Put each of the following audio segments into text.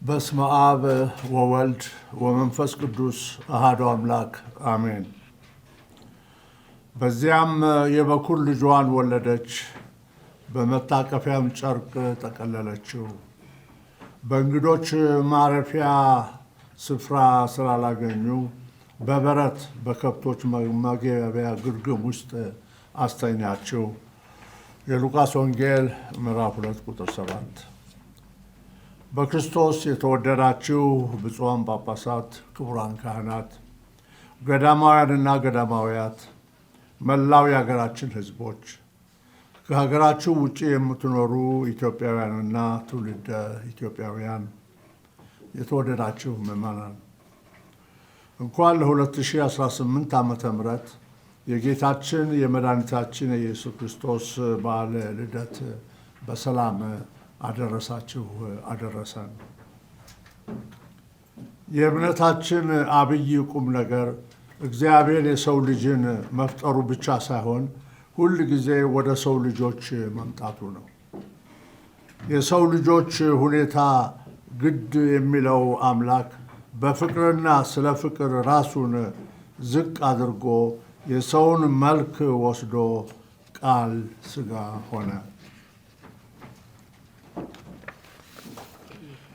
በስመ አብ ወወልድ ወመንፈስ ቅዱስ አሐዱ አምላክ አሜን። በዚያም የበኩር ልጇን ወለደች፣ በመታቀፊያም ጨርቅ ጠቀለለችው። በእንግዶች ማረፊያ ስፍራ ስላላገኙ በበረት በከብቶች መገቢያ ግርግም ውስጥ አስተኛችው። የሉቃስ ወንጌል ምዕራፍ 2 ቁጥር 7። በክርስቶስ የተወደዳችሁ ብፁዓን ጳጳሳት፣ ክቡራን ካህናት፣ ገዳማውያንና ገዳማውያት፣ መላው የሀገራችን ሕዝቦች፣ ከሀገራችሁ ውጭ የምትኖሩ ኢትዮጵያውያንና ትውልደ ኢትዮጵያውያን፣ የተወደዳችሁ ምዕመናን እንኳን ለ2018 ዓመተ ምህረት የጌታችን የመድኃኒታችን የኢየሱስ ክርስቶስ በዓለ ልደት በሰላም አደረሳችሁ አደረሰን። የእምነታችን አብይ ቁም ነገር እግዚአብሔር የሰው ልጅን መፍጠሩ ብቻ ሳይሆን ሁል ጊዜ ወደ ሰው ልጆች መምጣቱ ነው። የሰው ልጆች ሁኔታ ግድ የሚለው አምላክ በፍቅርና ስለ ፍቅር ራሱን ዝቅ አድርጎ የሰውን መልክ ወስዶ ቃል ሥጋ ሆነ።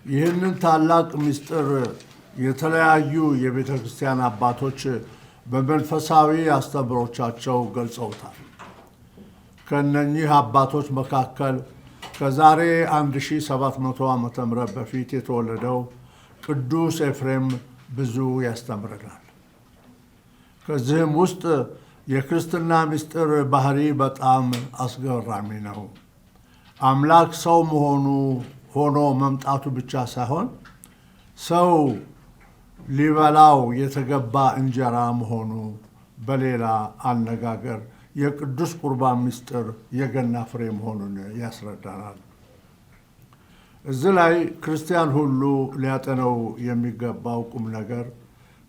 ይህንን ታላቅ ምስጢር የተለያዩ የቤተ ክርስቲያን አባቶች በመንፈሳዊ አስተምህሮቻቸው ገልጸውታል። ከእነኚህ አባቶች መካከል ከዛሬ 1700 ዓመተ ምህረት በፊት የተወለደው ቅዱስ ኤፍሬም ብዙ ያስተምረናል። ከዚህም ውስጥ የክርስትና ምስጢር ባህሪ በጣም አስገራሚ ነው። አምላክ ሰው ሆኖ መምጣቱ ብቻ ሳይሆን ሰው ሊበላው የተገባ እንጀራ መሆኑ፣ በሌላ አነጋገር የቅዱስ ቁርባን ምስጢር የገና ፍሬ መሆኑን ያስረዳናል። እዚህ ላይ ክርስቲያን ሁሉ ሊያጠነው የሚገባው ቁም ነገር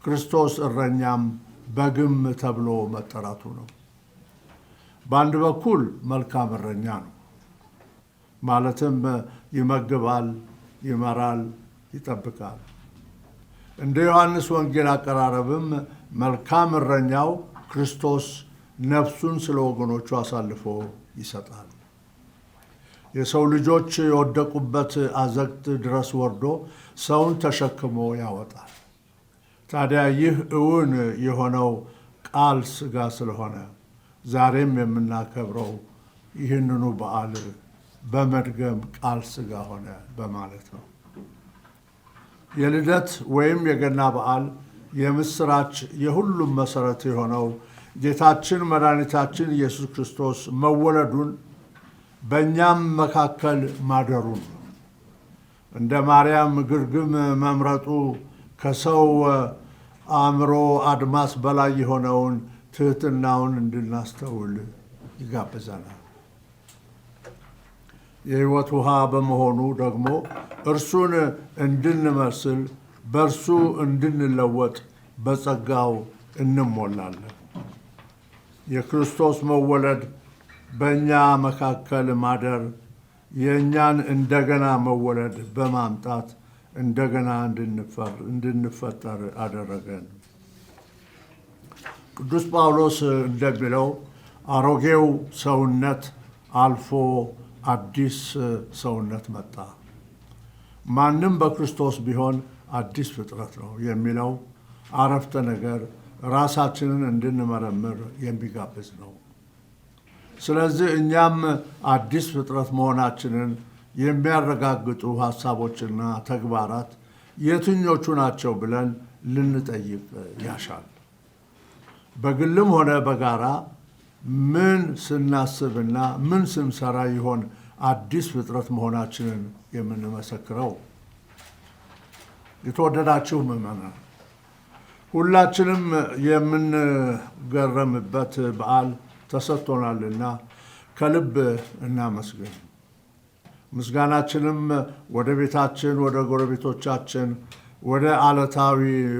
ክርስቶስ እረኛም በግም ተብሎ መጠራቱ ነው። በአንድ በኩል መልካም እረኛ ነው፣ ማለትም ይመግባል፣ ይመራል፣ ይጠብቃል። እንደ ዮሐንስ ወንጌል አቀራረብም መልካም እረኛው ክርስቶስ ነፍሱን ስለ ወገኖቹ አሳልፎ ይሰጣል። የሰው ልጆች የወደቁበት አዘቅት ድረስ ወርዶ ሰውን ተሸክሞ ያወጣል። ታዲያ ይህ እውን የሆነው ቃል ሥጋ ስለሆነ ዛሬም የምናከብረው ይህንኑ በዓል በመድገም ቃል ሥጋ ሆነ በማለት ነው። የልደት ወይም የገና በዓል የምስራች የሁሉም መሠረት የሆነው ጌታችን መድኃኒታችን ኢየሱስ ክርስቶስ መወለዱን በእኛም መካከል ማደሩን ነው። እንደ ማርያም ግርግም መምረጡ ከሰው አእምሮ አድማስ በላይ የሆነውን ትሕትናውን እንድናስተውል ይጋብዘናል። የሕይወት ውሃ በመሆኑ ደግሞ እርሱን እንድንመስል በእርሱ እንድንለወጥ በጸጋው እንሞላለን። የክርስቶስ መወለድ በእኛ መካከል ማደር የእኛን እንደገና መወለድ በማምጣት እንደገና እንድንፈጠር አደረገን። ቅዱስ ጳውሎስ እንደሚለው አሮጌው ሰውነት አልፎ አዲስ ሰውነት መጣ፣ ማንም በክርስቶስ ቢሆን አዲስ ፍጥረት ነው የሚለው አረፍተ ነገር ራሳችንን እንድንመረምር የሚጋብዝ ነው። ስለዚህ እኛም አዲስ ፍጥረት መሆናችንን የሚያረጋግጡ ሐሳቦችና ተግባራት የትኞቹ ናቸው ብለን ልንጠይቅ ያሻል። በግልም ሆነ በጋራ ምን ስናስብና ምን ስንሰራ ይሆን አዲስ ፍጥረት መሆናችንን የምንመሰክረው? የተወደዳችሁ ምዕመናን፣ ሁላችንም የምንገረምበት በዓል ተሰጥቶናልና ከልብ እናመስግን። ምስጋናችንም ወደ ቤታችን፣ ወደ ጎረቤቶቻችን፣ ወደ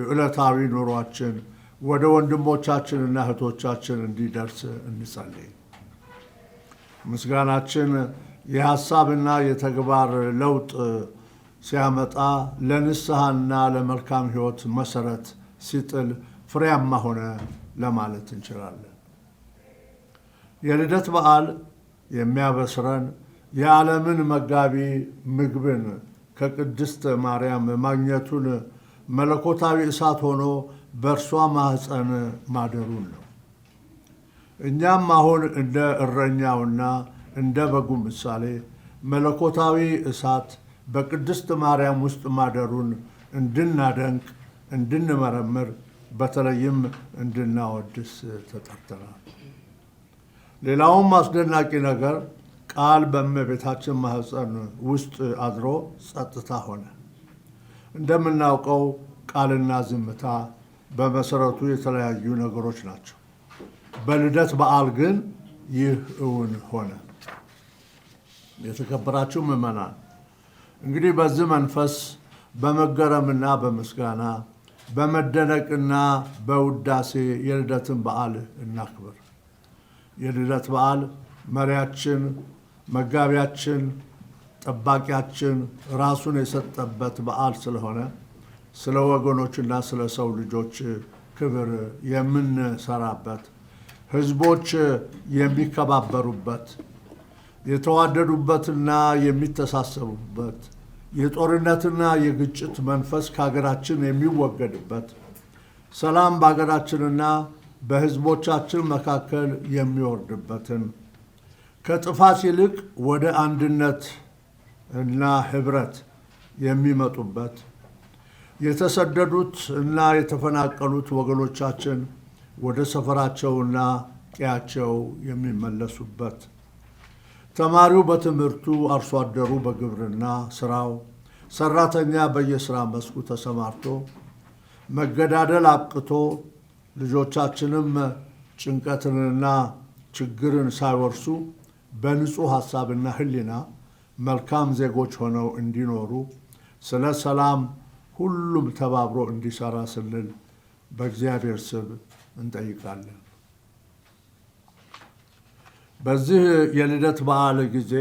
ዕለታዊ ኑሯችን፣ ወደ ወንድሞቻችንና እህቶቻችን እንዲደርስ እንጸልይ። ምስጋናችን የሐሳብና የተግባር ለውጥ ሲያመጣ ለንስሐና ለመልካም ሕይወት መሰረት ሲጥል ፍሬያማ ሆነ ለማለት እንችላለን። የልደት በዓል የሚያበስረን የዓለምን መጋቢ ምግብን ከቅድስት ማርያም ማግኘቱን መለኮታዊ እሳት ሆኖ በእርሷ ማኅፀን ማደሩን ነው። እኛም አሁን እንደ እረኛውና እንደ በጉ ምሳሌ መለኮታዊ እሳት በቅድስት ማርያም ውስጥ ማደሩን እንድናደንቅ፣ እንድንመረምር፣ በተለይም እንድናወድስ ተጠርተናል። ሌላውም አስደናቂ ነገር ቃል በእመቤታችን ማኅፀን ውስጥ አድሮ ጸጥታ ሆነ። እንደምናውቀው ቃልና ዝምታ በመሰረቱ የተለያዩ ነገሮች ናቸው። በልደት በዓል ግን ይህ እውን ሆነ። የተከበራችሁ ምዕመናን፣ እንግዲህ በዚህ መንፈስ በመገረምና በምስጋና በመደነቅና በውዳሴ የልደትን በዓል እናክብር። የልደት በዓል መሪያችን፣ መጋቢያችን፣ ጠባቂያችን ራሱን የሰጠበት በዓል ስለሆነ ስለ ወገኖችና ስለ ሰው ልጆች ክብር የምንሰራበት፣ ሕዝቦች የሚከባበሩበት፣ የተዋደዱበትና የሚተሳሰቡበት፣ የጦርነትና የግጭት መንፈስ ከሀገራችን የሚወገድበት፣ ሰላም በሀገራችንና በሕዝቦቻችን መካከል የሚወርድበትን፣ ከጥፋት ይልቅ ወደ አንድነት እና ኅብረት የሚመጡበት፣ የተሰደዱት እና የተፈናቀሉት ወገኖቻችን ወደ ሰፈራቸውና ቀያቸው የሚመለሱበት፣ ተማሪው በትምህርቱ፣ አርሶ አደሩ በግብርና ስራው፣ ሰራተኛ በየስራ መስኩ ተሰማርቶ መገዳደል አብቅቶ ልጆቻችንም ጭንቀትንና ችግርን ሳይወርሱ በንጹሕ ሐሳብና ሕሊና መልካም ዜጎች ሆነው እንዲኖሩ ስለ ሰላም ሁሉም ተባብሮ እንዲሰራ ስንል በእግዚአብሔር ስም እንጠይቃለን። በዚህ የልደት በዓል ጊዜ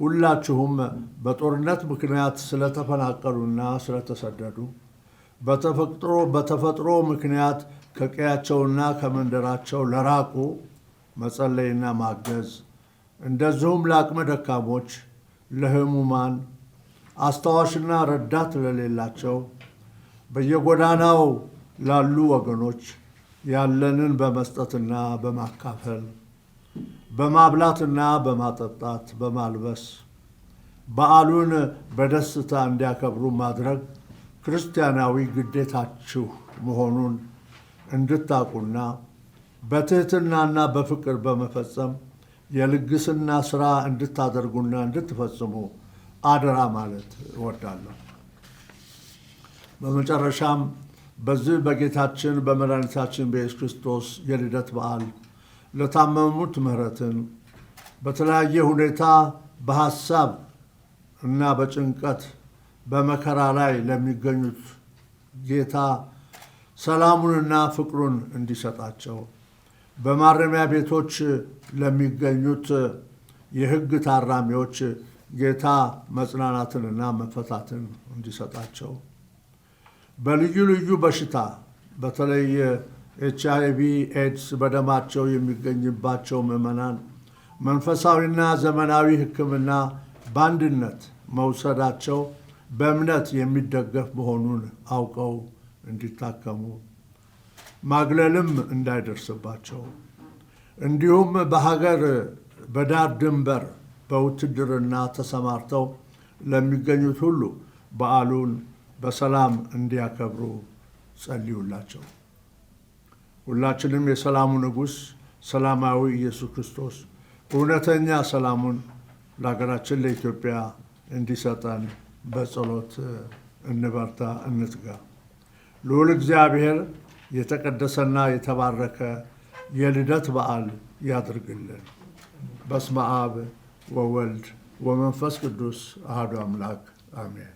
ሁላችሁም በጦርነት ምክንያት ስለተፈናቀሉና ስለተሰደዱ፣ በተፈጥሮ ምክንያት ከቀያቸውና ከመንደራቸው ለራቁ መጸለይና ማገዝ፣ እንደዚሁም ለአቅመ ደካሞች፣ ለሕሙማን፣ አስታዋሽና ረዳት ለሌላቸው፣ በየጎዳናው ላሉ ወገኖች ያለንን በመስጠትና በማካፈል፣ በማብላትና በማጠጣት፣ በማልበስ በዓሉን በደስታ እንዲያከብሩ ማድረግ ክርስቲያናዊ ግዴታችሁ መሆኑን እንድታውቁና በትህትናና በፍቅር በመፈጸም የልግስና ሥራ እንድታደርጉና እንድትፈጽሙ አደራ ማለት እወዳለሁ። በመጨረሻም በዚህ በጌታችን በመድኃኒታችን በኢየሱስ ክርስቶስ የልደት በዓል ለታመሙት ምሕረትን፣ በተለያየ ሁኔታ በሐሳብ እና በጭንቀት በመከራ ላይ ለሚገኙት ጌታ ሰላሙንና ፍቅሩን እንዲሰጣቸው፣ በማረሚያ ቤቶች ለሚገኙት የሕግ ታራሚዎች ጌታ መጽናናትንና መፈታትን እንዲሰጣቸው፣ በልዩ ልዩ በሽታ በተለይ HIV ኤድስ በደማቸው የሚገኝባቸው ምዕመናን መንፈሳዊና ዘመናዊ ሕክምና በአንድነት መውሰዳቸው በእምነት የሚደገፍ መሆኑን አውቀው እንዲታከሙ፣ ማግለልም እንዳይደርስባቸው፣ እንዲሁም በሀገር በዳር ድንበር በውትድርና ተሰማርተው ለሚገኙት ሁሉ በዓሉን በሰላም እንዲያከብሩ ጸልዩላቸው። ሁላችንም የሰላሙ ንጉሥ ሰላማዊ ኢየሱስ ክርስቶስ እውነተኛ ሰላሙን ለሀገራችን ለኢትዮጵያ እንዲሰጠን በጸሎት እንበርታ፣ እንትጋ። ልዑል እግዚአብሔር የተቀደሰና የተባረከ የልደት በዓል ያድርግልን። በስመ አብ ወወልድ ወመንፈስ ቅዱስ አሐዱ አምላክ አሜን።